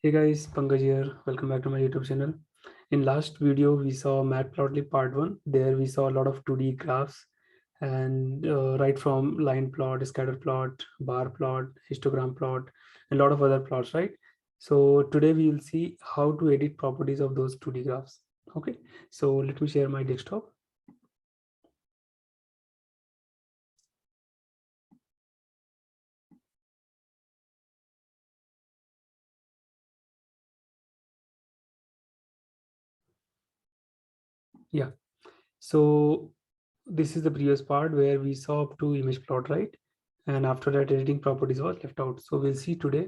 Hey guys, Pankaj here. Welcome back to my YouTube channel. In last video, we saw Matplotlib part 1. There we saw a lot of 2D graphs and right from line plot, scatter plot, bar plot, histogram plot, and a lot of other plots, right? So today we will see how to edit properties of those 2D graphs. Okay, so let me share my desktop. Yeah, so this is the previous part where we saw up to image plot, right? And after that, editing properties was left out. So we'll see today.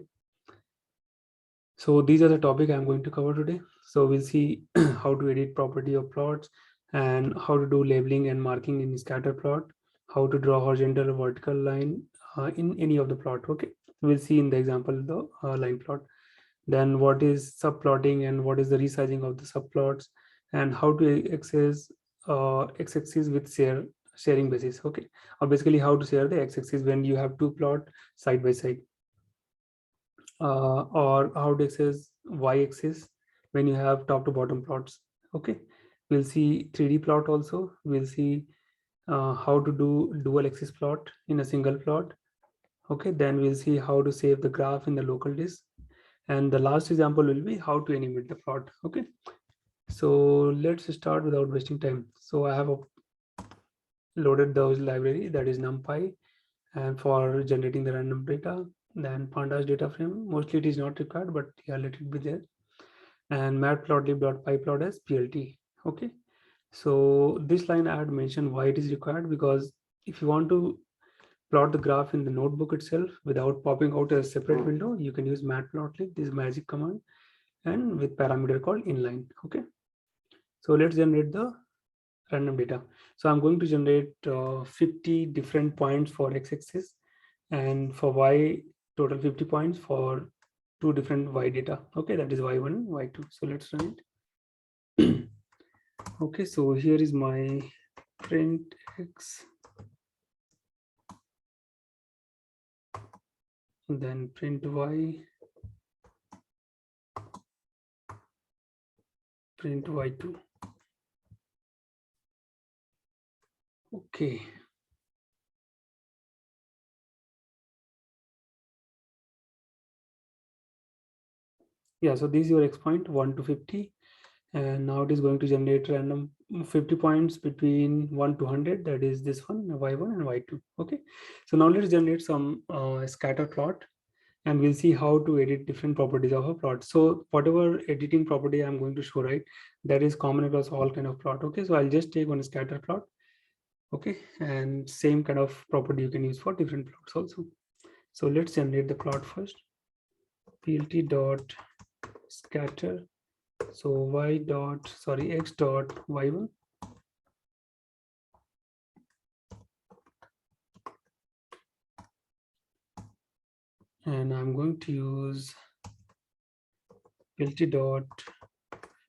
So these are the topic I'm going to cover today. So we'll see how to edit property of plots and how to do labeling and marking in scatter plot, how to draw horizontal or vertical line in any of the plot. Okay, we'll see in the example the line plot. Then what is subplotting and what is the resizing of the subplots and how to access x-axis with sharing basis. Okay, or basically how to share the x-axis when you have two plot side by side, or how to access y-axis when you have top to bottom plots. Okay, we'll see 3D plot also. We'll see how to do dual axis plot in a single plot. Okay, then we'll see how to save the graph in the local disk, and the last example will be how to animate the plot. Okay, so let's start without wasting time. So I have loaded those library, that is NumPy, and for generating the random data. Then pandas data frame, mostly it is not required, but yeah, let it be there. And matplotlib.pyplot as plt. Okay, so this line I had mentioned why it is required, because if you want to plot the graph in the notebook itself without popping out a separate window, you can use matplotlib, this magic command, and with parameter called inline. Okay, so let's generate the random data. So I'm going to generate 50 different points for x-axis, and for y total 50 points for two different y data. Okay, that is y1 and y2. So let's run it. Okay, so here is my print x, then print y, print y2. Okay, yeah, so this is your x point 1 to 50, and now it is going to generate random 50 points between 1 to 100, that is this one, y1 and y2. Okay, so now let's generate some scatter plot, and we'll see how to edit different properties of a plot. So whatever editing property I'm going to show, right, that is common across all kind of plot. Okay, so I'll just take one scatter plot. Okay, and same kind of property you can use for different plots also. So let's generate the plot first. Plt dot scatter, so x dot y1, and I'm going to use plt dot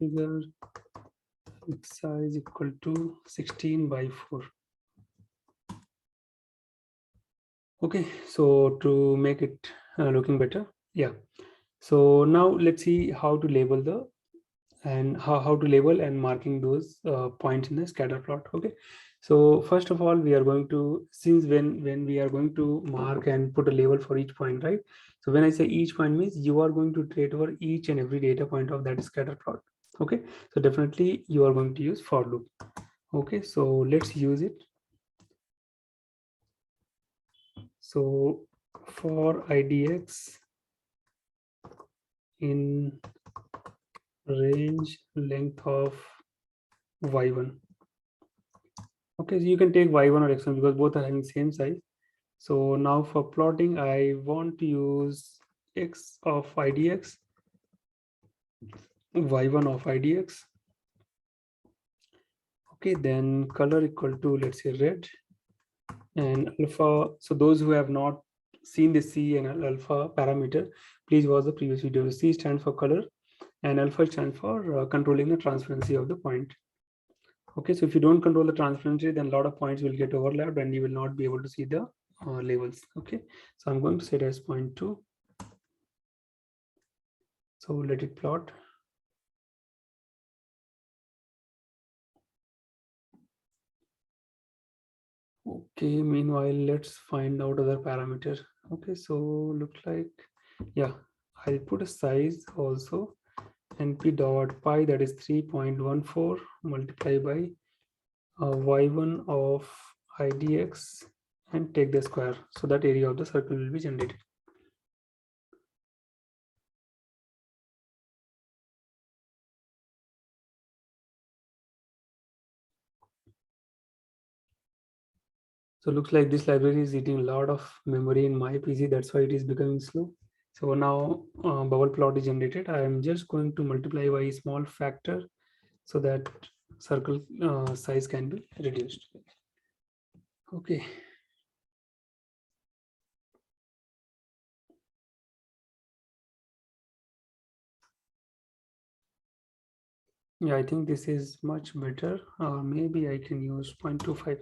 figure x size equal to 16 by 4. Okay, so to make it looking better, yeah. So now let's see how to label the and how to label and marking those points in the scatter plot. Okay, so first of all, we are going to, since when we are going to mark and put a label for each point, right? So when I say each point means you are going to iterate over each and every data point of that scatter plot. Okay, so definitely you are going to use for loop. Okay, so let's use it. So for idx in range length of y1. Okay, so you can take y1 or x1 because both are having same size. So now for plotting, I want to use x of idx, y1 of idx. Okay, then color equal to, let's say, red, and alpha. So those who have not seen the C and alpha parameter, please watch the previous video. C stands for color and alpha stands for controlling the transparency of the point. Okay, so if you don't control the transparency, then a lot of points will get overlapped and you will not be able to see the labels. Okay, so I'm going to set as 0.2. So let it plot. Okay, meanwhile, let's find out other parameter. Okay, so looks like, yeah, I'll put a size also, np dot pi, that is 3.14 multiplied by y1 of idx, and take the square, so that area of the circle will be generated. So looks like this library is eating a lot of memory in my PC. That's why it is becoming slow. So now bubble plot is generated. I am just going to multiply by a small factor so that circle size can be reduced. Okay. Yeah, I think this is much better. Maybe I can use 0.25.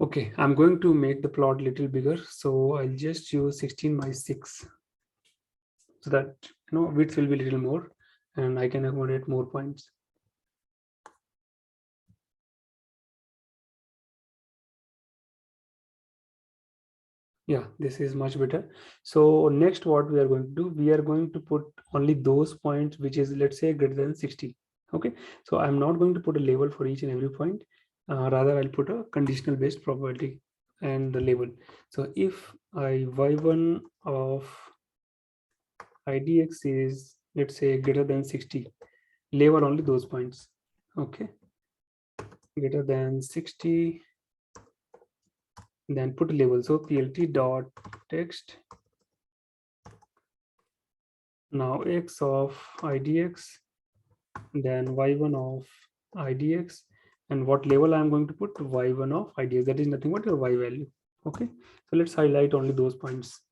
Okay, I'm going to make the plot a little bigger. So I'll just use 16 by 6 so that width will be a little more and I can accommodate more points. Yeah, this is much better. So next what we are going to do, we are going to put only those points which is, let's say, greater than 60. Okay, so I'm not going to put a label for each and every point. Rather, I'll put a conditional based probability and the label. So if I y1 of idx is, let's say, greater than 60, label only those points. Okay, greater than 60, then put a label. So plt dot text. Now x of idx, then y1 of idx, and what label I'm going to put, y1 of idx, that is nothing but your y value. Okay, so let's highlight only those points.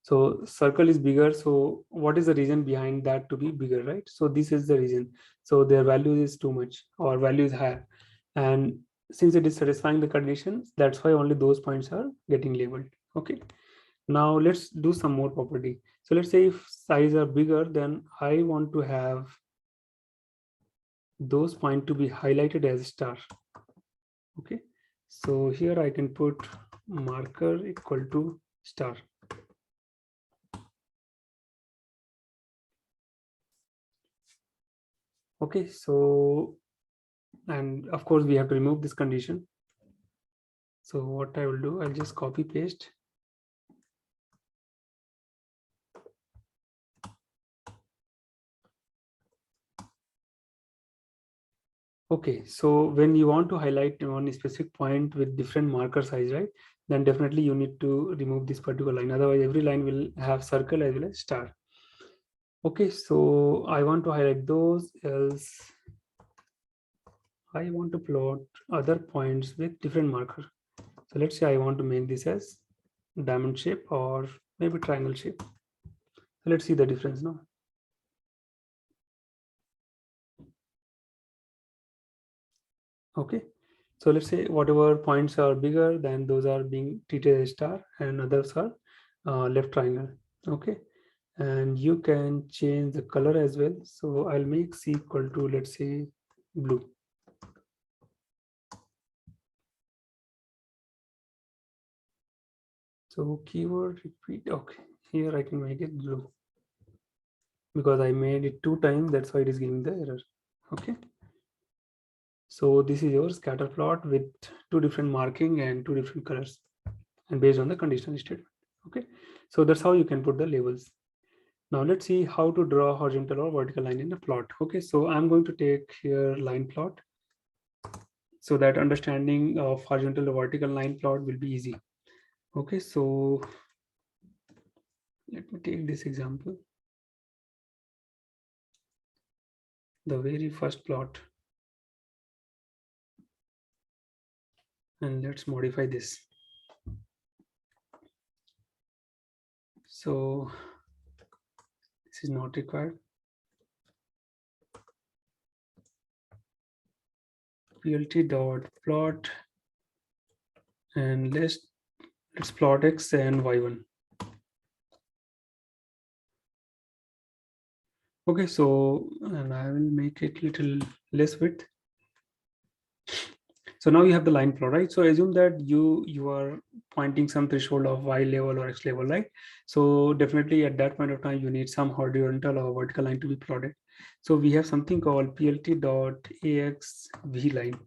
So circle is bigger, so what is the reason behind that to be bigger, right? So this is the reason. So their value is too much or value is higher, and since it is satisfying the conditions, that's why only those points are getting labeled. Okay, now let's do some more property. So let's say if size are bigger, then I want to have those points to be highlighted as star. Okay, so here I can put marker equal to star. Okay, so, and of course we have to remove this condition. So what I will do, I'll just copy paste. Okay, so when you want to highlight one specific point with different marker size, right, then definitely you need to remove this particular line. Otherwise, every line will have circle as well as star. Okay, so I want to highlight those, else I want to plot other points with different marker. So let's say I want to make this as diamond shape or maybe triangle shape. So let's see the difference now. Okay, so let's say whatever points are bigger, then those are being treated as star and others are left triangle. Okay, and you can change the color as well. So I'll make C equal to, let's say, blue. So keyword repeat. Okay, here I can make it blue because I made it 2 times. That's why it is giving the error. Okay, so this is your scatter plot with 2 different marking and 2 different colors, and based on the conditional statement. Okay, so that's how you can put the labels. Now let's see how to draw horizontal or vertical line in a plot. Okay, so I'm going to take here line plot so that understanding of horizontal or vertical line plot will be easy. Okay, so let me take this example. The very first plot, and let's modify this. So this is not required. plt dot plot, and let's plot x and y1. Okay, so and I will make it little less width. So now you have the line plot, right? So assume that you are pointing some threshold of y level or x level, right? So definitely at that point of time, you need some horizontal or vertical line to be plotted. So we have something called plt dot ax v line.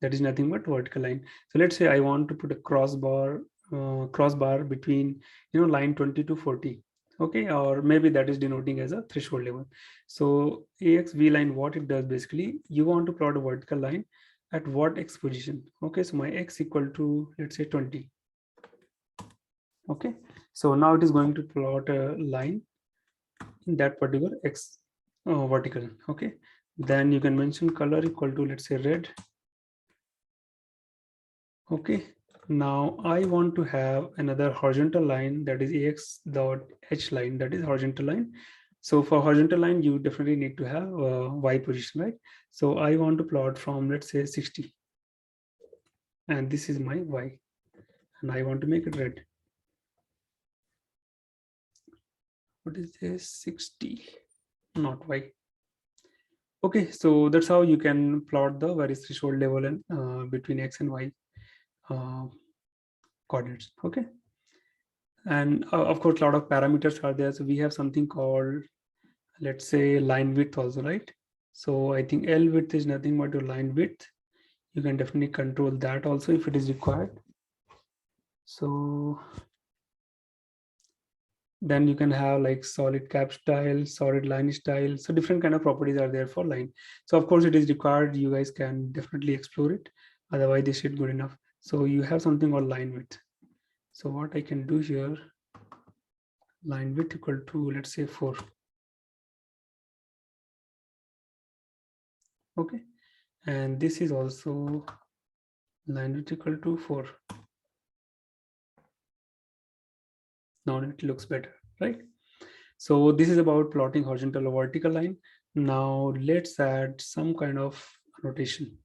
That is nothing but vertical line. So let's say I want to put a crossbar between line 20 to 40. Okay, or maybe that is denoting as a threshold level. So ax v line, what it does basically, you want to plot a vertical line at what x position. Okay, so my x equal to, let's say, 20. Okay, so now it is going to plot a line in that particular x vertical. Okay, then you can mention color equal to, let's say, red. Okay, now I want to have another horizontal line, that is ax dot h line, that is horizontal line. So for horizontal line, you definitely need to have y position, right? So I want to plot from, let's say, 60, and this is my y, and I want to make it red. What is this? 60, not y. Okay, so that's how you can plot the various threshold level and between x and y uh, coordinates. Okay, and of course, a lot of parameters are there. So we have something called, let's say, line width also, right? So I think L width is nothing but your line width. You can definitely control that also if it is required. So then you can have like solid cap style, solid line style. So different kind of properties are there for line. So of course it is required. You guys can definitely explore it. Otherwise this is good enough. So you have something called line width. So what I can do here, line width equal to, let's say, 4. Okay. And this is also line width equal to 4. Now it looks better, right? So this is about plotting horizontal or vertical line. Now let's add some kind of annotation.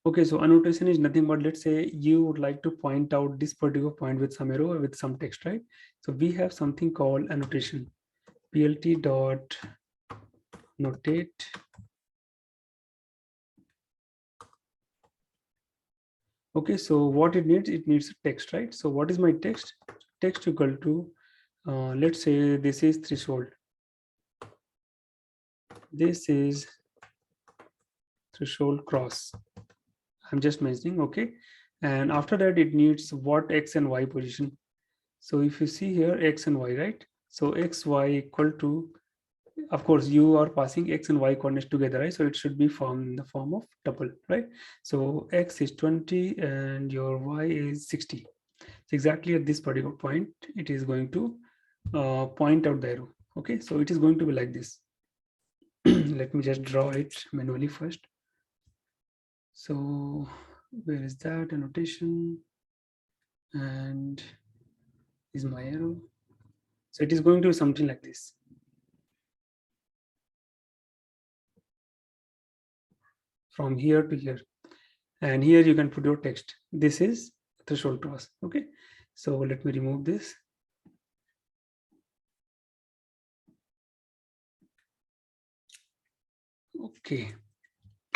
Okay, so annotation is nothing but, let's say you would like to point out this particular point with some arrow or with some text, right? So we have something called annotation, plt dot notate. Okay, so what it needs text, right? So what is my text? Text equal to, let's say this is threshold. This is threshold cross. I'm just mentioning, okay. And after that, it needs what x and y position. So if you see here, x and y, right? So x, y equal to, of course, you are passing x and y coordinates together, right? So it should be formed in the form of tuple, right? So x is 20 and your y is 60. So exactly at this particular point, it is going to point out the arrow. Okay, so it is going to be like this. Let me just draw it manually first. So where is that annotation? And is my arrow. So it is going to be something like this. From here to here. And here you can put your text. This is threshold cross. Okay. So let me remove this. Okay.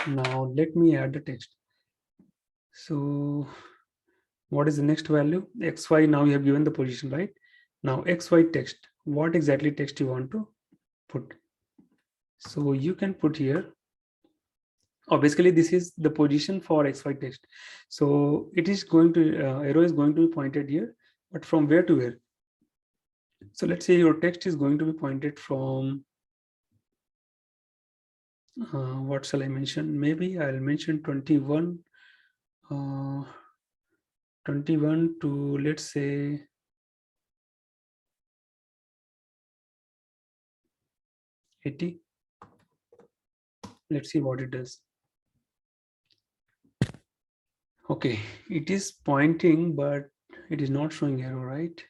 Now let me add the text. So what is the next value? XY. Now you have given the position, right? Now XY text. What exactly text you want to put? So you can put here. Oh, basically this is the position for XY text. So it is going to, arrow is going to be pointed here, but from where to where? So let's say your text is going to be pointed from, what shall I mention? Maybe I'll mention 21, 21 to, let's say, 80. Let's see what it does. Okay, it is pointing, but it is not showing arrow, right?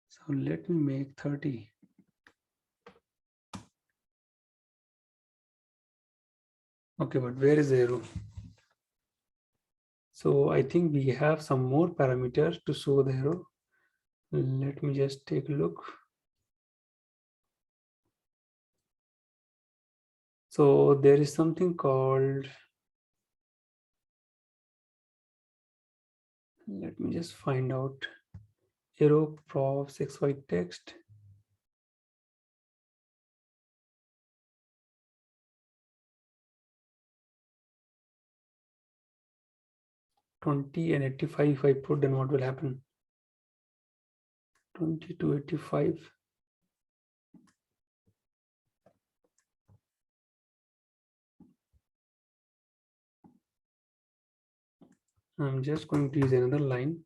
So let me make 30. Okay, but where is the arrow? So I think we have some more parameters to show the arrow. Let me just take a look. So there is something called, let me just find out, arrow props xy text. $20 and $85. If I put, then what will happen? $20 to $85. I'm just going to use another line.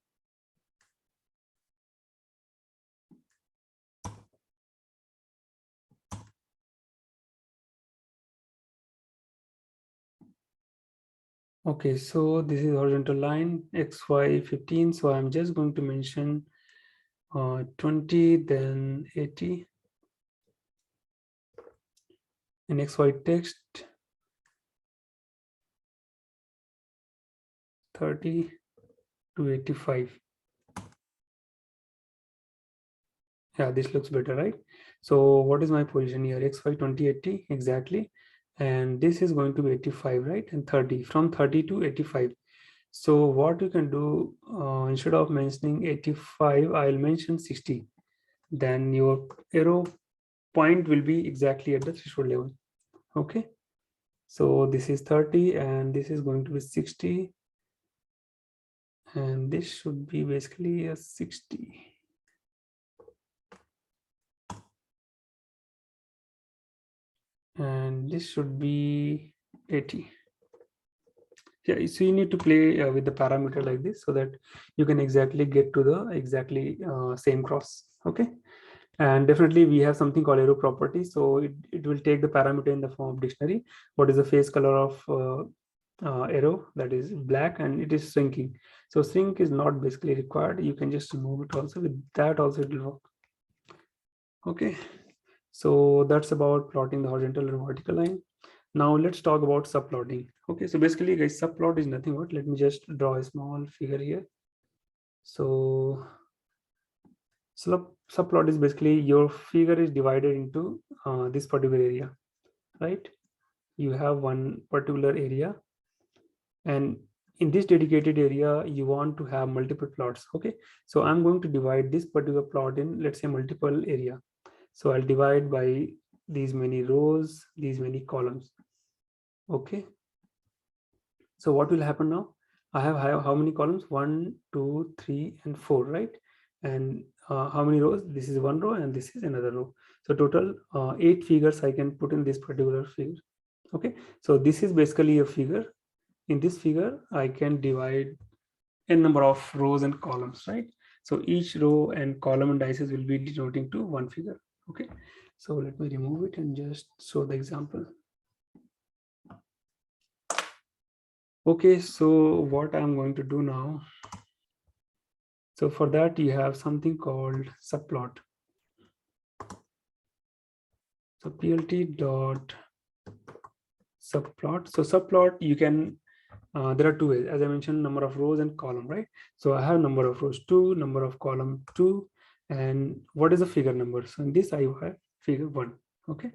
Okay, so this is horizontal line XY 15. So I'm just going to mention 20, then 80. And XY text 30 to 85. Yeah, this looks better, right? So what is my position here? XY 20, 80 exactly. And this is going to be 85, right? And 30, from 30 to 85. So what you can do, instead of mentioning 85, I'll mention 60. Then your arrow point will be exactly at the threshold level. Okay. So this is 30 and this is going to be 60. And this should be basically a 60. And this should be 80. Yeah, so you need to play with the parameter like this so that you can exactly get to the exactly same cross. Okay. And definitely we have something called arrow property. So it will take the parameter in the form of dictionary. What is the face color of arrow? That is black, and it is shrinking. So shrink is not basically required. You can just remove it also. With that also it will work. Okay. So that's about plotting the horizontal and vertical line. Now let's talk about subplotting. Okay, so basically guys, subplot is nothing but, let me just draw a small figure here. So subplot is basically your figure is divided into this particular area, right? You have one particular area, and in this dedicated area you want to have multiple plots. Okay, so I'm going to divide this particular plot in, let's say, multiple area. So I'll divide by these many rows, these many columns. Okay, so what will happen now? I have how many columns? 1, 2, 3, and 4, right? And how many rows? This is one row and this is another row. So total 8 figures I can put in this particular figure. Okay, so this is basically a figure. In this figure, I can divide n number of rows and columns, right? So each row and column indices will be denoting to one figure. Okay, so let me remove it and just show the example. Okay, so what I'm going to do now, so for that you have something called subplot. So plt dot subplot. So subplot, you can there are two ways, as I mentioned, number of rows and column, right? So I have number of rows 2, number of column 2, and what is the figure number? So in this I have figure 1. Okay,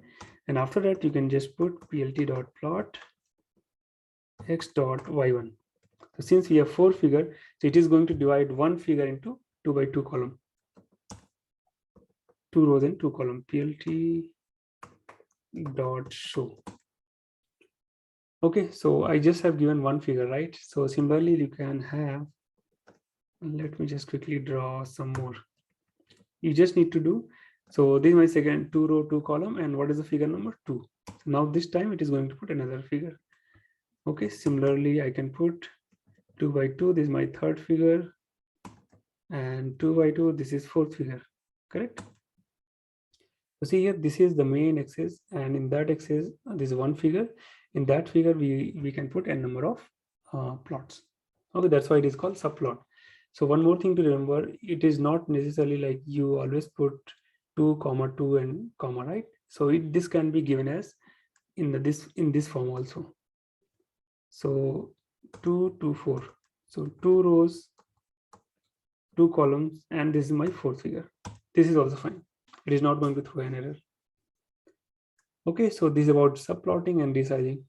and after that you can just put plt dot plot x dot y1. So since we have 4 figure, so it is going to divide one figure into 2 by 2 column, 2 rows and 2 column. Plt dot show. Okay, so I just have given one figure, right? So similarly you can have, let me just quickly draw some more. You just need to do, so this is my second 2 row 2 column, and what is the figure number? 2. So now this time it is going to put another figure. Okay, similarly I can put 2 by 2, this is my third figure, and 2 by 2, this is fourth figure, correct? So see here, this is the main axis, and in that axis this is one figure. In that figure we can put a number of plots. Okay, that's why it is called subplot. So one more thing to remember, it is not necessarily like you always put 2 comma 2 and comma, right? So this can be given as in this form also. So 2 to 4. So 2 rows, 2 columns, and this is my fourth figure. This is also fine. It is not going to throw an error. Okay, so this is about subplotting and resizing.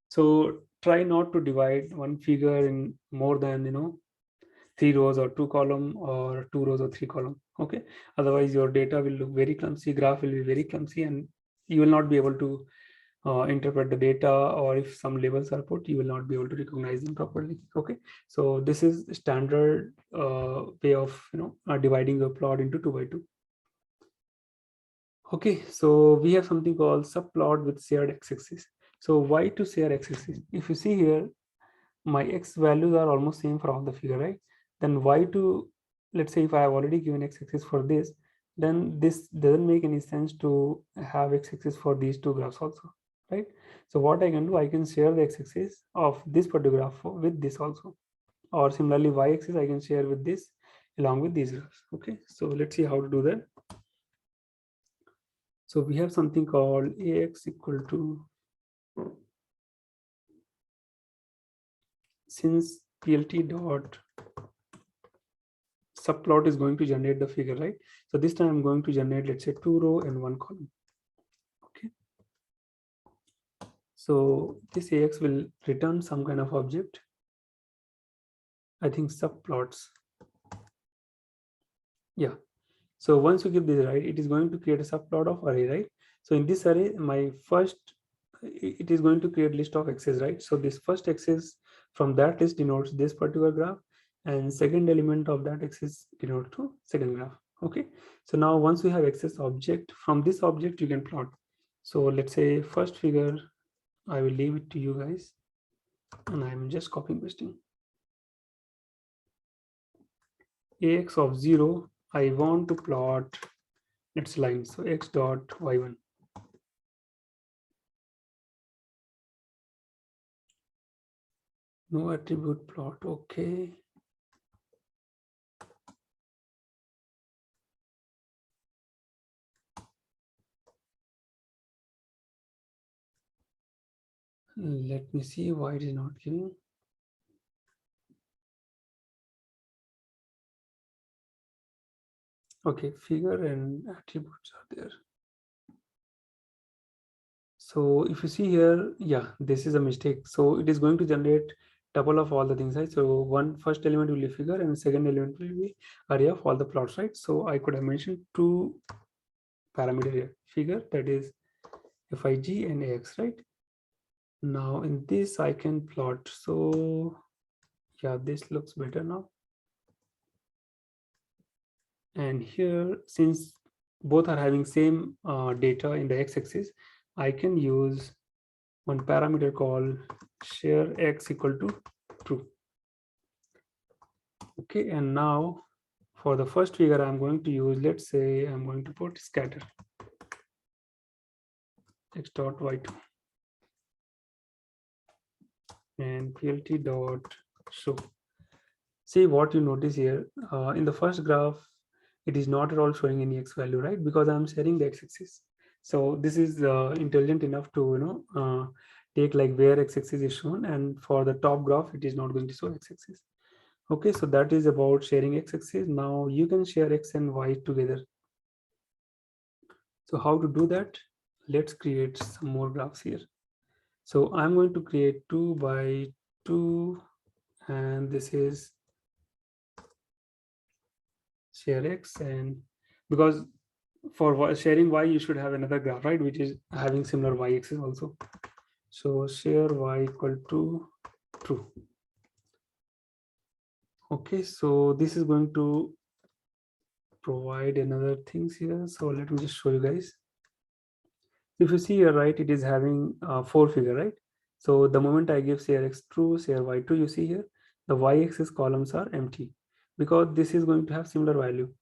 So try not to divide one figure in more than 3 rows or 2 column, or 2 rows or 3 column. Okay, otherwise your data will look very clumsy, graph will be very clumsy, and you will not be able to interpret the data, or if some labels are put, you will not be able to recognize them properly. Okay, so this is standard way of dividing a plot into 2 by 2. Okay, so we have something called subplot with shared x-axis. So why to share x-axis? If you see here, my x values are almost same for all the figure, right? Then why to, let's say if I have already given x-axis for this, then this doesn't make any sense to have x-axis for these two graphs also, right? So what I can do, I can share the x-axis of this particular graph with this also, or similarly y-axis I can share with this along with these graphs. Okay, so let's see how to do that. So we have something called ax equal to, since plt dot subplot is going to generate the figure, right? So this time I'm going to generate, let's say 2 row and 1 column. Okay, so this ax will return some kind of object, I think subplots. Yeah, so once you give this, right, it is going to create a subplot of array, right? So in this array, my first, it is going to create list of x's, right? So this first axis from that list denotes this particular graph, and second element of that axis denotes to second graph. Okay, so now once we have access object, from this object you can plot. So let's say first figure, I will leave it to you guys, and I'm just copying pasting. Ax of 0, I want to plot its line, so x dot y1. No attribute plot. Okay, let me see why it is not giving. Okay, figure and attributes are there. So if you see here, yeah, this is a mistake. So it is going to generate tuple of all the things, right? So one first element will be figure and second element will be array of all the plots, right? So I could have mentioned 2 parameter here, figure, that is fig and ax, right? Now in this I can plot. So yeah, this looks better now. And here, since both are having same data in the x-axis, I can use one parameter called share x equal to true. Okay, and now for the first figure I'm going to use, let's say I'm going to put scatter x dot y2 and plt dot show. See what you notice here, in the first graph it is not at all showing any x value, right? Because I'm sharing the x-axis. So this is intelligent enough to take like where x-axis is shown, and for the top graph it is not going to show x-axis. Okay, so that is about sharing x-axis. Now you can share x and y together. So how to do that? Let's create some more graphs here. So I'm going to create 2 by 2, and this is share x, and because for sharing y you should have another graph, right, which is having similar y-axis also. So share y equal to true. Okay, so this is going to provide another things here. So let me just show you guys. If you see here, right, it is having 4 figure, right? So the moment I give share x true, share y true, you see here the y-axis columns are empty because this is going to have similar value.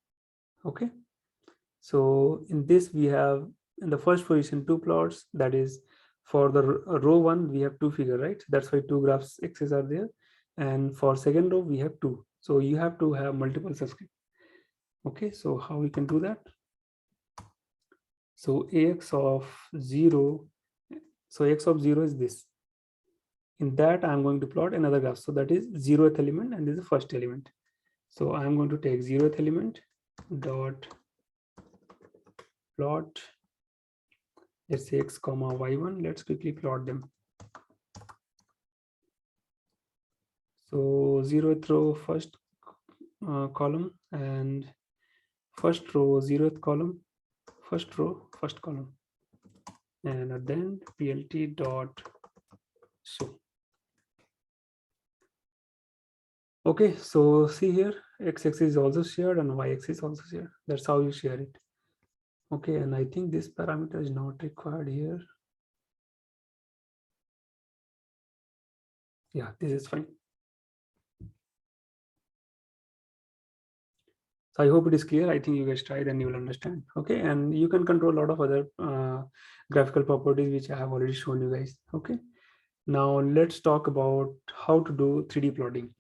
Okay, so in this we have in the first position 2 plots, that is for the row 1 we have 2 figure, right? That's why 2 graphs axes are there, and for second row we have 2. So you have to have multiple subscript. Okay, so how we can do that? So ax of 0, so x of 0 is this. In that, I'm going to plot another graph. So that is 0th element and this is the first element. So I'm going to take 0th element dot plot, let's say x comma y1. Let's quickly plot them. So 0th row first column, and first row 0th column, first row first column, and then plt dot show. Okay, so see here, x-axis is also shared and y-axis also shared. That's how you share it. Okay, and I think this parameter is not required here. Yeah, this is fine. So I hope it is clear. I think you guys tried and you will understand. Okay, and you can control a lot of other graphical properties which I have already shown you guys. Okay, now let's talk about how to do 3D plotting.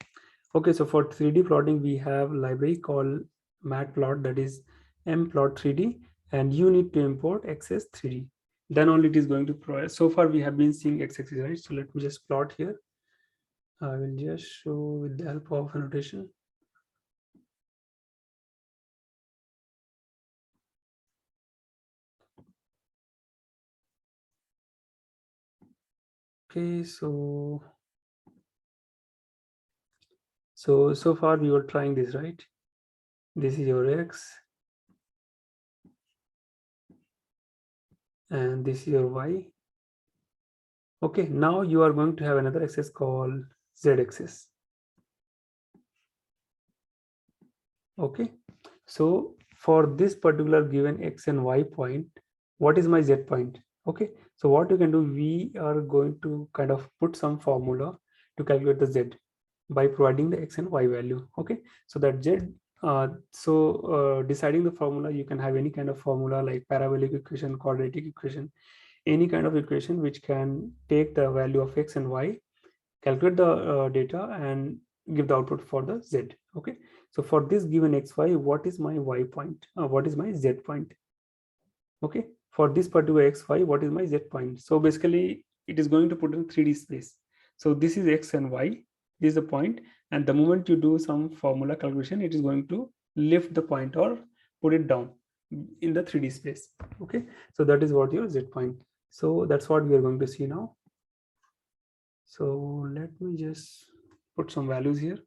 Okay, so for 3D plotting, we have a library called matplot, that is mplot3d, and you need to import xs3d. Then only it is going to provide. So far we have been seeing x-axis, right? So let me just plot here. I will just show with the help of annotation. Okay, so far we were trying this, right? This is your x and this is your y. Okay, now you are going to have another axis called z-axis. Okay, so for this particular given x and y point, what is my z point? Okay, so what you can do, we are going to kind of put some formula to calculate the z by providing the x and y value. Okay, so that z, deciding the formula, you can have any kind of formula like parabolic equation, quadratic equation, any kind of equation which can take the value of x and y, calculate the data and give the output for the z. Okay, so for this given xy, what is my y point, what is my z point? Okay, for this particular xy, what is my z point? So basically it is going to put in 3D space. So this is x and y, this is the point, and the moment you do some formula calculation, it is going to lift the point or put it down in the 3D space. Okay, so that is what your z point. So that's what we are going to see now. So let me just put some values here.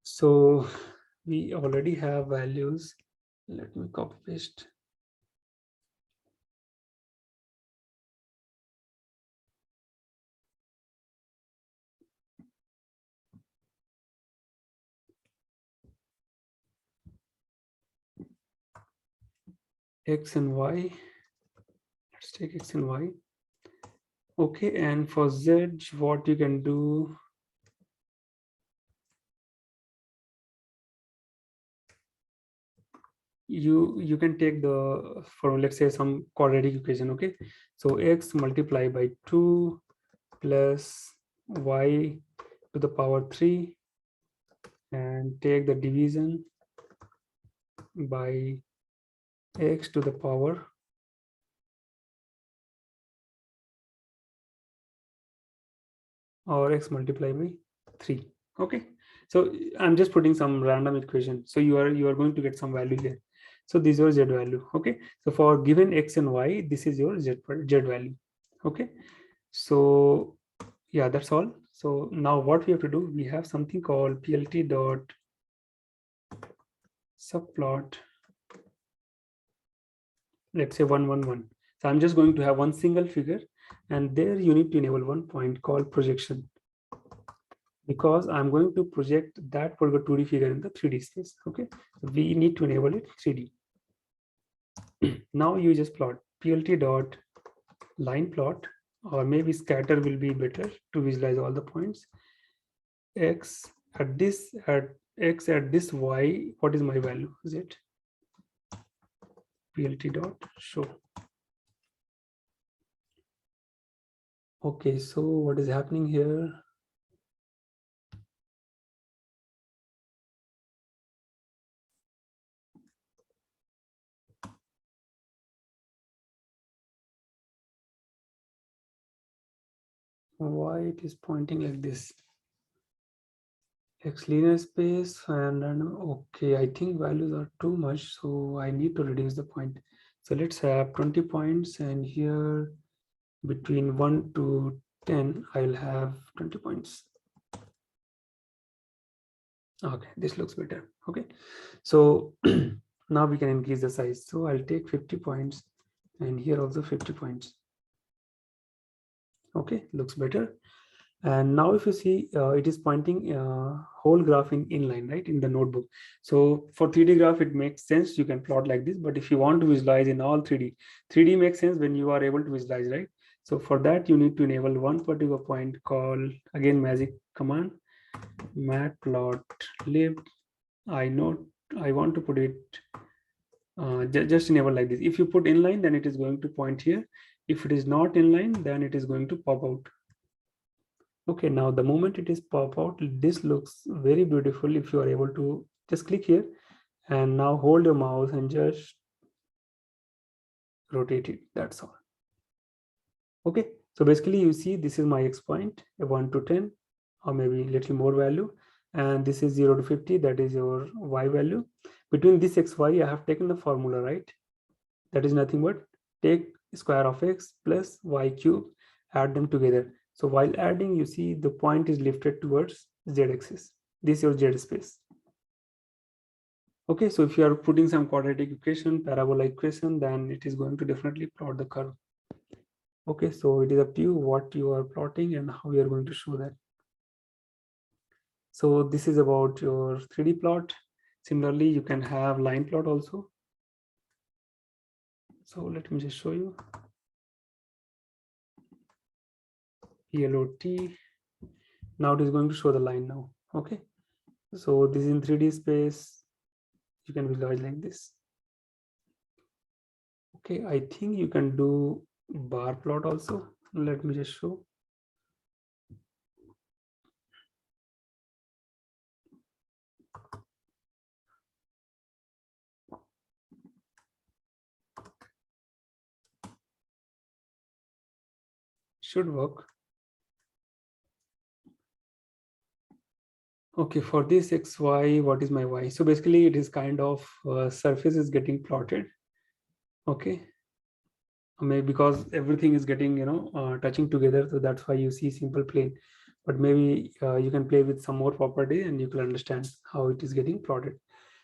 So we already have values. Let me copy paste. X and Y. Let's take X and Y. Okay, and for Z, what you can do, you can take the, for let's say some quadratic equation. Okay, so X multiplied by 2 plus Y to the power 3, and take the division by X to the power or X multiplied by 3. Okay, so I'm just putting some random equation, so you are going to get some value here. So this is your z value. Okay, so for given x and y, this is your z value. Okay, so yeah, that's all. So now what we have to do, we have something called plt dot subplot, let's say 111. So I'm just going to have one single figure, and there you need to enable one point called projection, because I'm going to project that particular 2D figure in the 3D space. Okay, so we need to enable it 3D. Now you just plot plt dot line plot, or maybe scatter will be better to visualize all the points. X at this, at x at this y, what is my value? Is it plt dot show? Okay, so what is happening here? why it is pointing like this. X linear space and okay, I think values are too much, so I need to reduce the point. So let's have 20 points, and here between 1 to 10 I'll have 20 points. Okay, this looks better. Okay, so now we can increase the size. So I'll take 50 points, and here also 50 points. Okay, looks better. And now if you see, it is pointing whole graph in inline, right, in the notebook. So for 3D graph, it makes sense. You can plot like this, but if you want to visualize in all 3D makes sense when you are able to visualize, right? So for that, you need to enable one particular point called, again, magic command, matplotlib. I want to put it, just enable like this. If you put inline, then it is going to point here. If it is not inline, then it is going to pop out. Okay, now the moment it is pop out, this looks very beautiful. If you are able to just click here and now hold your mouse and just rotate it, that's all. Okay, so basically you see this is my X point, 1 to 10, or maybe a little more value. And this is 0 to 50, that is your Y value. Between this X, Y, I have taken the formula, right? That is nothing but take square of X plus Y cube, add them together. So while adding, you see the point is lifted towards Z axis. This is your Z space. Okay, so if you are putting some quadratic equation, parabola equation, then it is going to definitely plot the curve. Okay, so it is up to you what you are plotting and how you are going to show that. So this is about your 3D plot. Similarly, you can have line plot also. So let me just show you. PLOT. Now it is going to show the line now. Okay, so this is in 3D space. You can visualize like this. Okay, I think you can do bar plot also. Let me just show. Should work. Okay, for this XY, what is my Y? So basically it is kind of surface is getting plotted. Okay, maybe because everything is getting, touching together. So that's why you see simple plane. But maybe you can play with some more property and you can understand how it is getting plotted.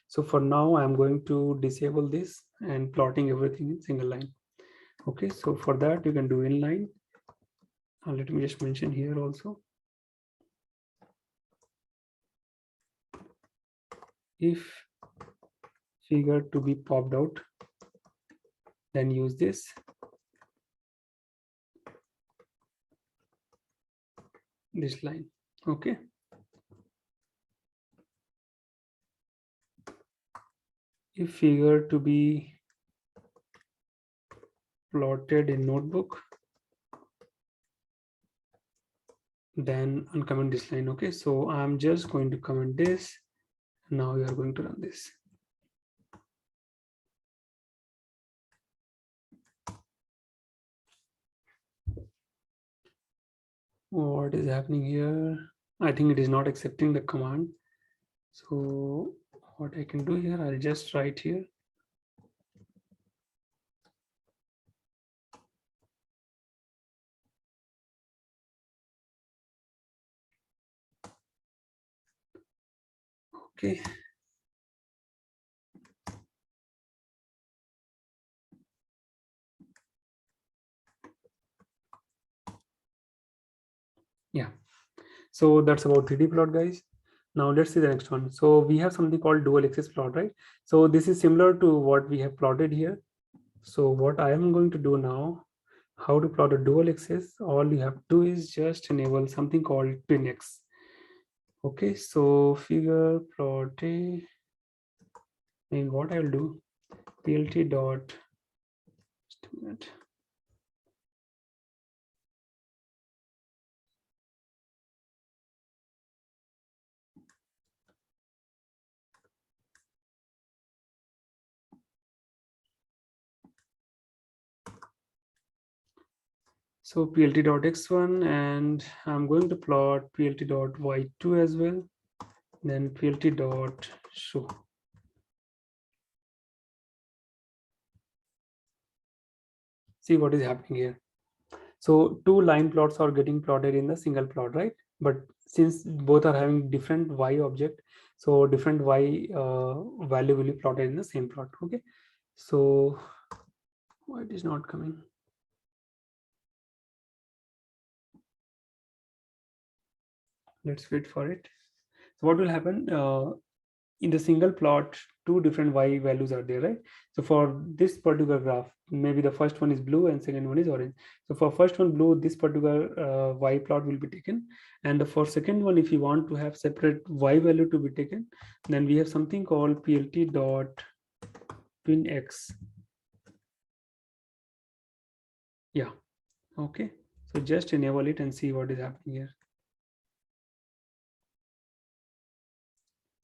So for now, I'm going to disable this and plotting everything in single line. Okay, so for that you can do inline. Let me just mention here also. If figure to be popped out, then use this. This line. Okay. If figure to be plotted in notebook, then uncomment this line. Okay, so I'm just going to comment this. Now we are going to run this. What is happening here? I think it is not accepting the command. So what I can do here, I'll just write here. Okay. Yeah. So that's about 3D plot, guys. Now let's see the next one. So we have something called dual axis plot, right? So this is similar to what we have plotted here. So what I am going to do now, how to plot a dual axis, all you have to do is just enable something called twinx. Okay, so figure plot a, and what I'll do, plt dot, just a minute. So plt.x1, and I'm going to plot plt.y2 as well, then plt.show. See what is happening here. So two line plots are getting plotted in the single plot, right? But since both are having different y object, so different y value will be plotted in the same plot. Okay, so why it is not coming? Let's wait for it. So what will happen in the single plot, two different y values are there, right? So for this particular graph, maybe the first one is blue and second one is orange. So for first one blue, this particular y plot will be taken, and for second one, if you want to have separate y value to be taken, then we have something called plt dot twin x. Yeah, okay, so just enable it and see what is happening here.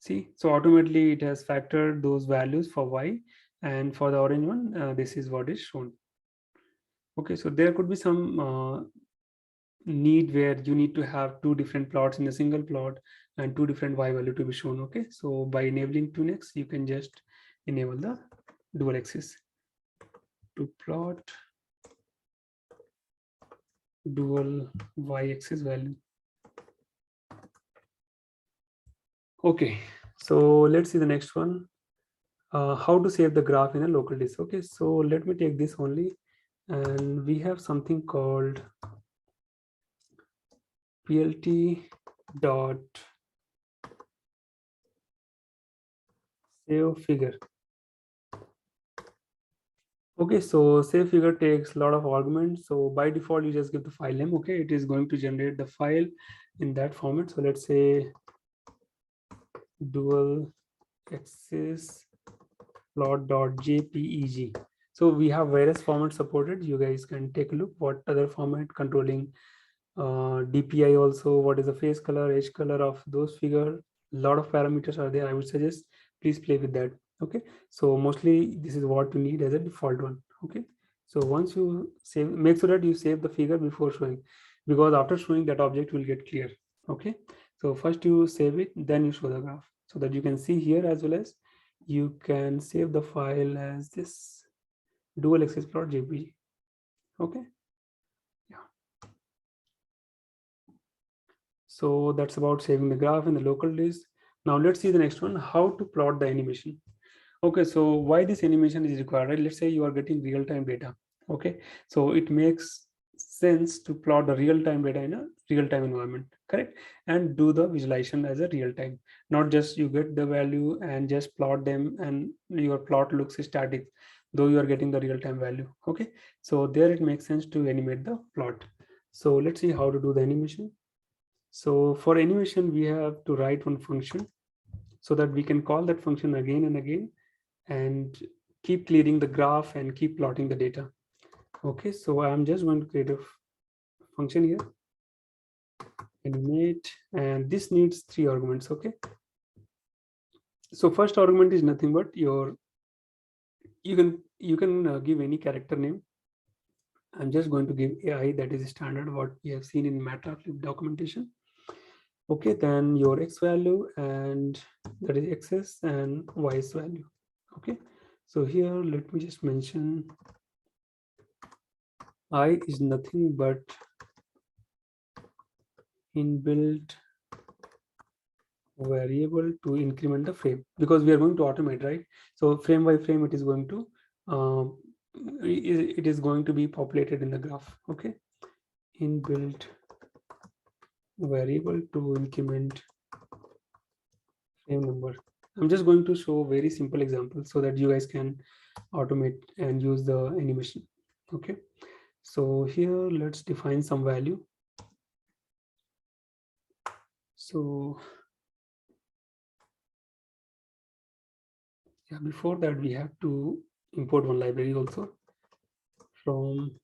See, so automatically it has factored those values for y, and for the orange one, this is what is shown. Okay, so there could be some need where you need to have two different plots in a single plot and two different y value to be shown. Okay, so by enabling twinx, you can just enable the dual axis to plot dual y axis value. Okay, so let's see the next one. How to save the graph in a local disk. Okay, so let me take this only, and we have something called plt dot save figure. Okay, so save figure takes a lot of arguments. So by default, you just give the file name. Okay, it is going to generate the file in that format. So let's say dual axis plot.jpeg. So we have various formats supported. You guys can take a look what other format controlling DPI also, what is the face color, edge color of those figure. A lot of parameters are there. I would suggest please play with that. Okay, so mostly this is what you need as a default one. Okay, so once you save, make sure that you save the figure before showing, because after showing that object will get clear. Okay, so first you save it, then you show the graph, so that you can see here, as well as you can save the file as this dual axis plot jpg. Okay, yeah, so that's about saving the graph in the local disk. Now let's see the next one, how to plot the animation. Okay, so why this animation is required, right? Let's say you are getting real-time data. Okay, so it makes sense to plot the real-time data in a real-time environment, correct? And do the visualization as a real-time, not just you get the value and just plot them and your plot looks static, though you are getting the real-time value. Okay, so there it makes sense to animate the plot. So let's see how to do the animation. So for animation, we have to write one function so that we can call that function again and again and keep clearing the graph and keep plotting the data. Okay, so I'm just going to create a function here, animate, and this needs 3 arguments. Okay, so first argument is nothing but your, you can give any character name. I'm just going to give AI, that is standard what we have seen in Matplotlib documentation. Okay, then your x value, and that is x's, and y's value. Okay, so here let me just mention I is nothing but inbuilt variable to increment the frame, because we are going to automate, right? So frame by frame it is going to it is going to be populated in the graph. Okay, inbuilt variable to increment frame number. I'm just going to show very simple example so that you guys can automate and use the animation. Okay, so here let's define some value. So yeah, before that we have to import one library also from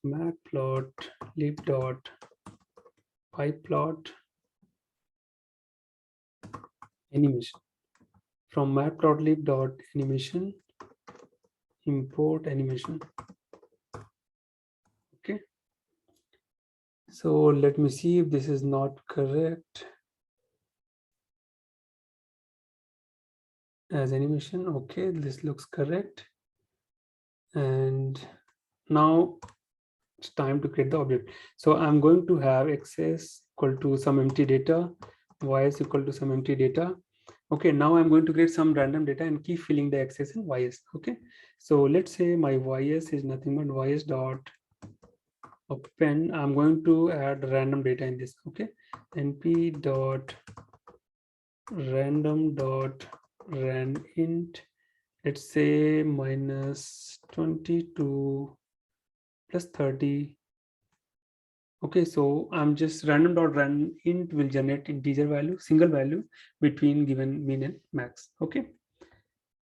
matplotlib.pyplot animation. From matplotlib.animation import animation. So let me see if this is not correct as animation. Okay, this looks correct. And now it's time to create the object. So I'm going to have access equal to some empty data, ys equal to some empty data. Okay, now I'm going to create some random data and keep filling the access in ys. Okay, so let's say my ys is nothing but ys dot append. I'm going to add random data in this. Okay, np dot random dot rand int, let's say minus 22 plus 30. Okay, so I'm just random dot rand int will generate integer value, single value between given min and max. Okay,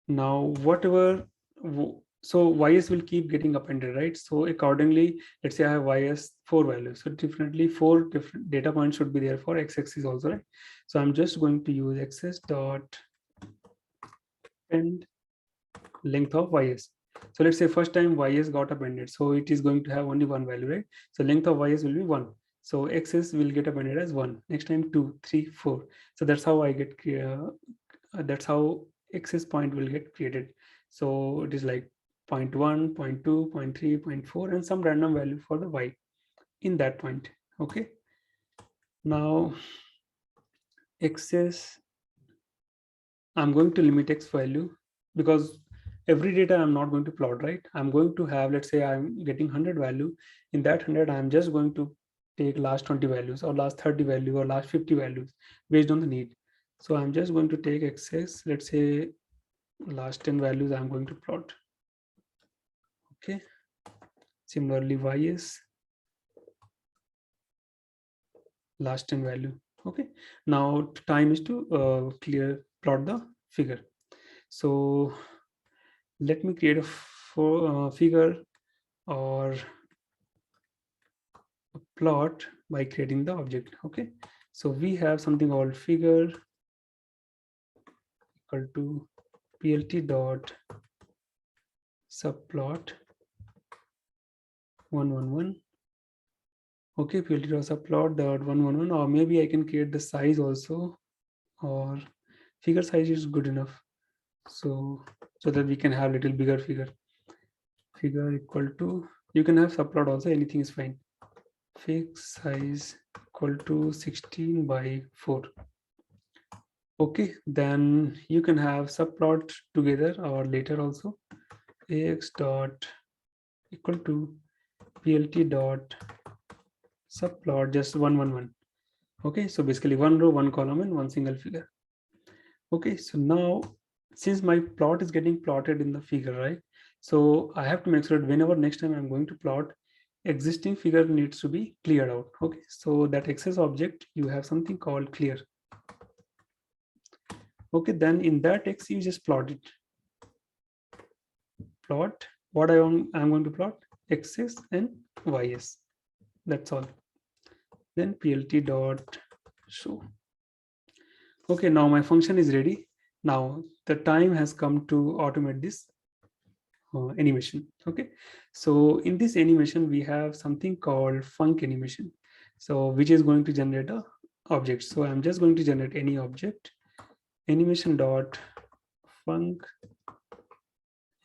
now whatever, so ys will keep getting appended, right? So accordingly, let's say I have ys 4 values, so definitely 4 different data points should be there for x-axis also, right? So I'm just going to use access dot append length of ys. So let's say first time ys got appended, so it is going to have only one value, right? So length of ys will be 1, so x's will get appended as 1. Next time 2, 3, 4. So that's how I get that's how access point will get created. So it is like 0 0.1, 0 0.2, 0 0.3, 0 0.4, and some random value for the y in that point. Okay, now access, I'm going to limit x value because every data I'm not going to plot, right? I'm going to have, let's say I'm getting 100 value. In that 100, I'm just going to take last 20 values or last 30 value or last 50 values based on the need. So I'm just going to take access, let's say last 10 values I'm going to plot. Okay. Similarly, y is last 10 value. Okay. Now time is to plot the figure. So let me create a figure or a plot by creating the object. Okay, so we have something called figure equal to plt dot subplot 111. Okay, plt dot subplot dot 111, or maybe I can create the size also, or figure size is good enough, so that we can have little bigger figure. Figure equal to, you can have subplot also, anything is fine. Fig size equal to 16 by 4. Okay, then you can have subplot together or later also. Ax dot equal to plt dot subplot just 111. Okay, so basically one row, one column, and one single figure. Okay, so now since my plot is getting plotted in the figure, right? So I have to make sure that whenever next time I'm going to plot, existing figure needs to be cleared out. Okay, so that access object, you have something called clear. Okay, then in that text you just plot it. Plot what I'm going to plot, x's and y's. That's all. Then plt dot show. Okay, now my function is ready. Now the time has come to automate this animation. Okay, so in this animation we have something called func animation, so which is going to generate a object. So I'm just going to generate any object, animation dot func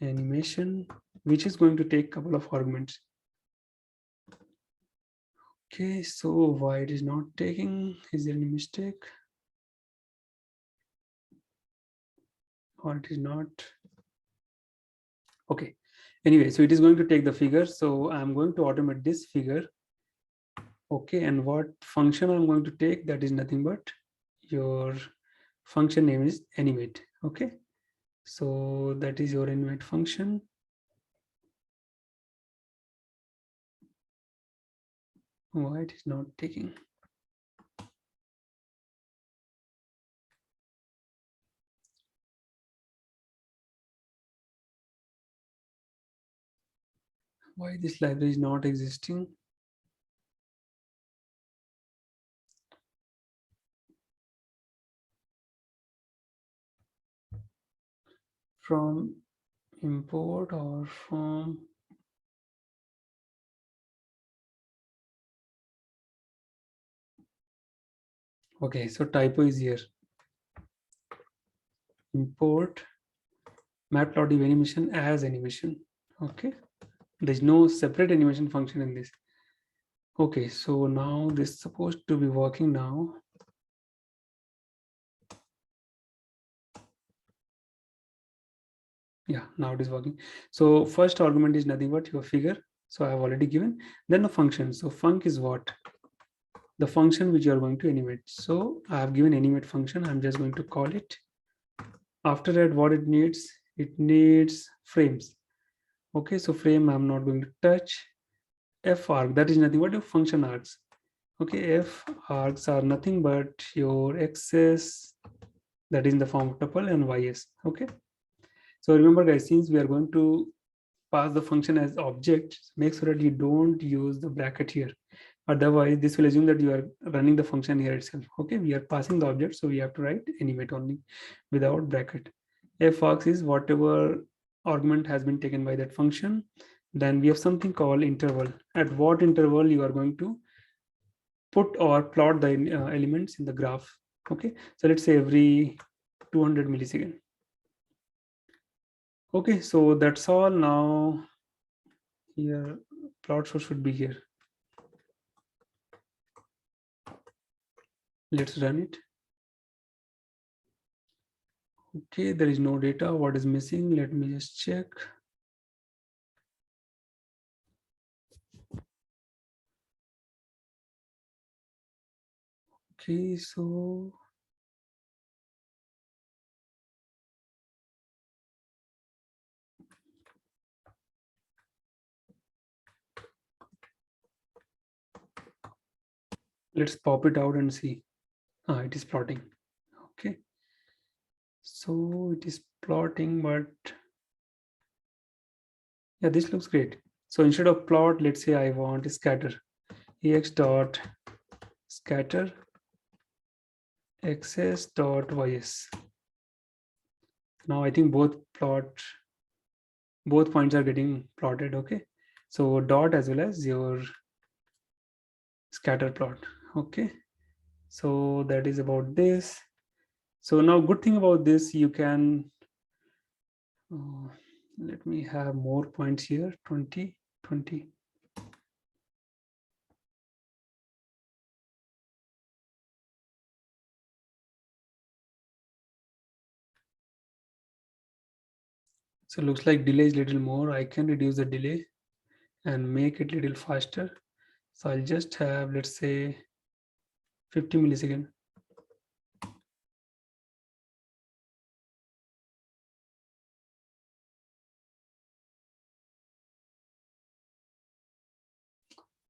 animation, which is going to take a couple of arguments. Okay, so why it is not taking? Is there any mistake? Or it is not? Okay. Anyway, so it is going to take the figure. So I'm going to automate this figure. Okay, and what function I'm going to take? That is nothing but your function name is animate. Okay, so that is your animate function. Why it is not taking? Why this library is not existing? From import or from Okay, so typo is here. Import matplotlib animation as animation. Okay, there's no separate animation function in this. Okay, so now this is supposed to be working now. Yeah, now it is working. So first argument is nothing but your figure. So I have already given. Then the function. So func is what? The function which you are going to animate. So I have given animate function. I'm just going to call it. After that, what it needs frames. Okay, so frame I'm not going to touch. F arg, that is nothing but your function args. Okay, F args are nothing but your xs, that is in the form of tuple, and ys. Okay, so remember guys, since we are going to pass the function as object, make sure that you don't use the bracket here. Otherwise, this will assume that you are running the function here itself. Okay, we are passing the object, so we have to write animate only without bracket. F is whatever argument has been taken by that function. Then we have something called interval. At what interval you are going to put or plot the elements in the graph. Okay, so let's say every 200 millisecond. Okay, so that's all. Now here plot source should be here. Let's run it. Okay, there is no data. What is missing? Let me just check. Okay, so let's pop it out and see. It is plotting. Okay, so it is plotting, but yeah, this looks great. So instead of plot, let's say I want scatter. Ex dot scatter xs dot ys. Now I think both points are getting plotted. Okay, so dot as well as your scatter plot. Okay, so that is about this. So now good thing about this, you can let me have more points here. 20 20. So looks like delay is little more. I can reduce the delay and make it little faster. So I'll just have, let's say, 50 millisecond.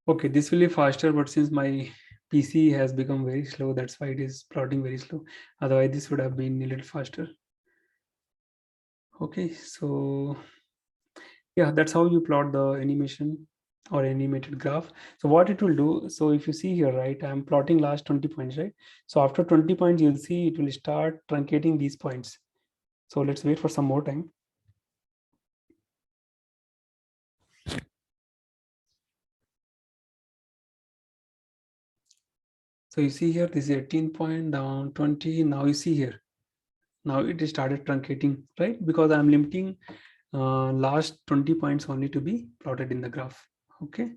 Okay, this will be faster, but since my PC has become very slow, that's why it is plotting very slow. Otherwise, this would have been a little faster. Okay, so yeah, that's how you plot the animation or animated graph. So what it will do, so if you see here, right, I'm plotting last 20 points, right? So after 20 points, you'll see it will start truncating these points. So let's wait for some more time. So you see here, this is 18 point down 20. Now you see here, now it is started truncating, right? Because I'm limiting last 20 points only to be plotted in the graph. Okay.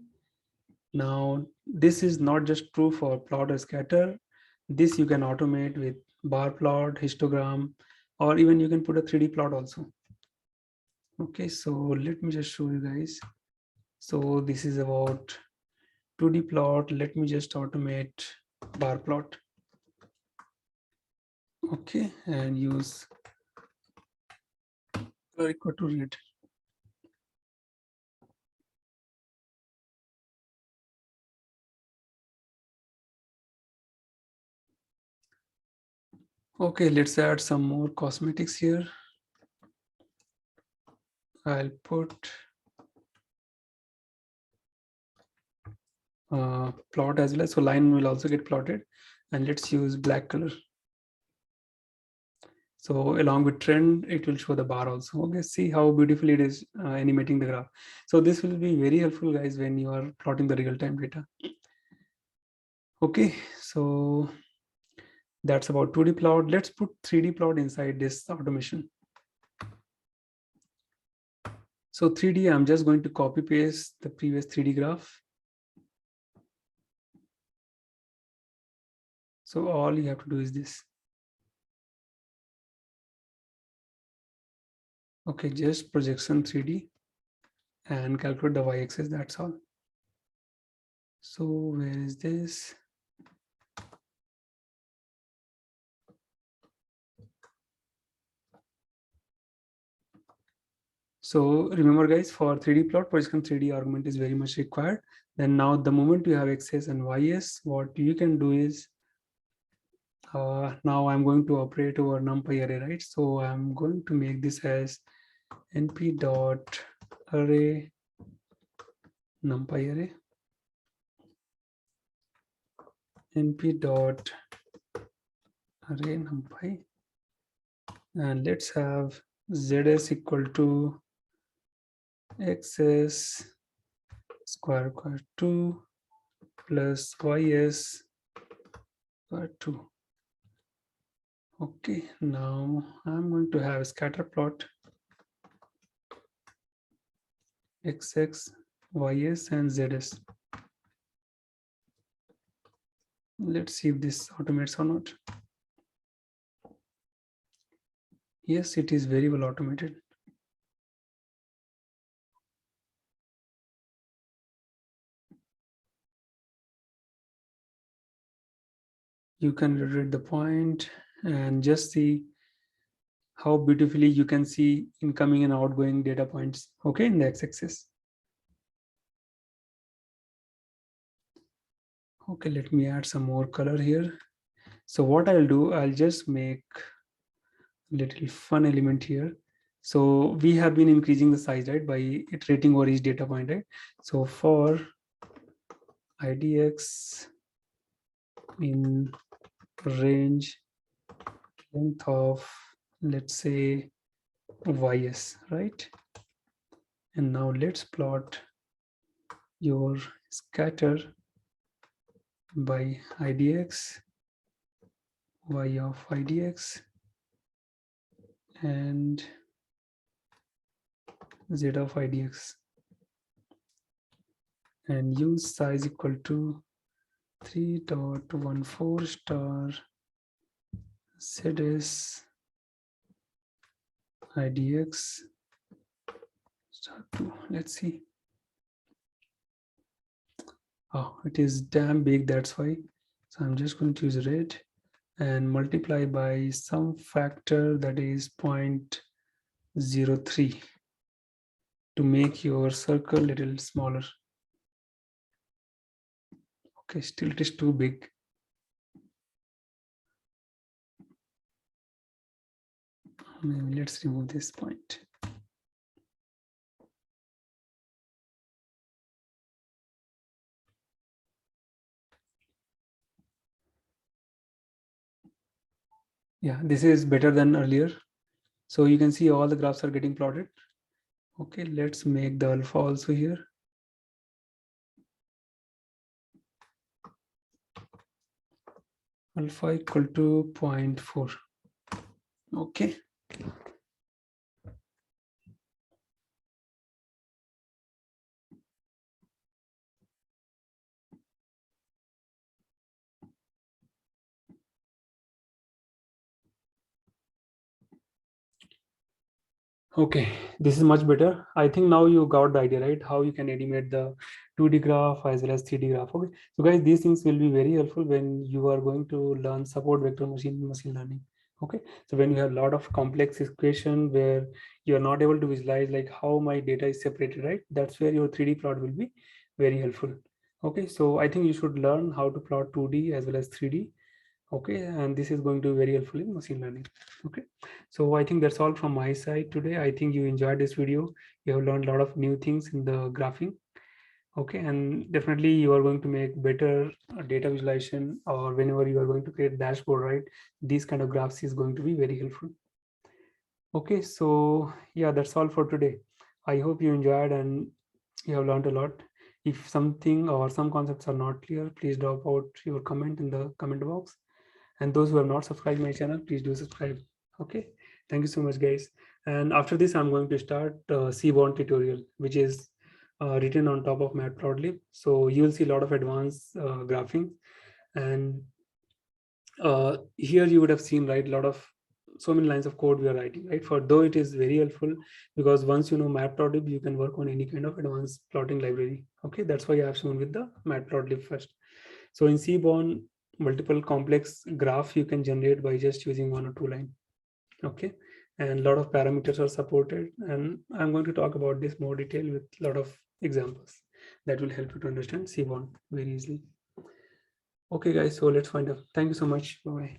Now this is not just true for plot or scatter. This you can automate with bar plot, histogram, or even you can put a 3D plot also. Okay, so let me just show you guys. So this is about 2D plot. Let me just automate bar plot. Okay, and use equal to read. Okay, let's add some more cosmetics here. I'll put plot as well. So line will also get plotted, and let's use black color. So along with trend, it will show the bar also. Okay, see how beautifully it is animating the graph. So this will be very helpful, guys, when you are plotting the real-time data. Okay, so That's about 2D plot. Let's put 3D plot inside this automation. So 3D, I'm just going to copy paste the previous 3D graph. So all you have to do is this. Okay, just projection 3D and calculate the y-axis, that's all. So where is this? So remember guys, for 3D plot, projection 3D argument is very much required. Then now the moment you have x's and y's, what you can do is, now I'm going to operate over numpy array, right? So I'm going to make this as np dot array numpy array, np dot array numpy, and let's have zs equal to xs square 2 plus ys square 2. Okay, now I'm going to have a scatter plot xx, ys, and zs. Let's see if this automates or not. Yes, it is very well automated. You can read the point and just see how beautifully you can see incoming and outgoing data points, okay, in the x-axis. Okay, let me add some more color here. So what I'll do, I'll just make a little fun element here. So we have been increasing the size, right, by iterating over each data point, right? So for idx in range length of, let's say, ys, right? And now let's plot your scatter by idx, y of idx, and z of idx, and use size equal to 3.14 star zs idx star 2. Let's see. Oh, it is damn big, that's why. So I'm just going to use red and multiply by some factor that is 0.03 to make your circle a little smaller. Okay, still it is too big. Maybe let's remove this point. Yeah, this is better than earlier. So you can see all the graphs are getting plotted. Okay, let's make the alpha also here. Alpha equal to 0.4. Okay. Okay, this is much better. I think now you got the idea, right? How you can animate the 2D graph as well as 3D graph. Okay, so guys, these things will be very helpful when you are going to learn support vector machine learning. Okay, so when you have a lot of complex equation where you're not able to visualize like how my data is separated, right? That's where your 3D plot will be very helpful. Okay, so I think you should learn how to plot 2D as well as 3D. Okay, and this is going to be very helpful in machine learning. Okay, so I think that's all from my side today. I think you enjoyed this video. You have learned a lot of new things in the graphing. Okay, and definitely you are going to make better data visualization, or whenever you are going to create dashboard, right? These kind of graphs is going to be very helpful. Okay, so yeah, that's all for today. I hope you enjoyed and you have learned a lot. If something or some concepts are not clear, please drop out your comment in the comment box. And those who have not subscribed my channel, please do subscribe. Okay, thank you so much, guys. And after this, I'm going to start Seaborn tutorial, which is written on top of Matplotlib. So you will see a lot of advanced graphing, and here you would have seen, right, a lot of so many lines of code we are writing, right? For though it is very helpful, because once you know Matplotlib, you can work on any kind of advanced plotting library. Okay, that's why I have shown with the Matplotlib first. So in Seaborn, multiple complex graph you can generate by just using 1 or 2 line. Okay, and a lot of parameters are supported, and I'm going to talk about this more detail with a lot of examples that will help you to understand Seaborn very easily. Okay, guys, so let's find out. Thank you so much. Bye.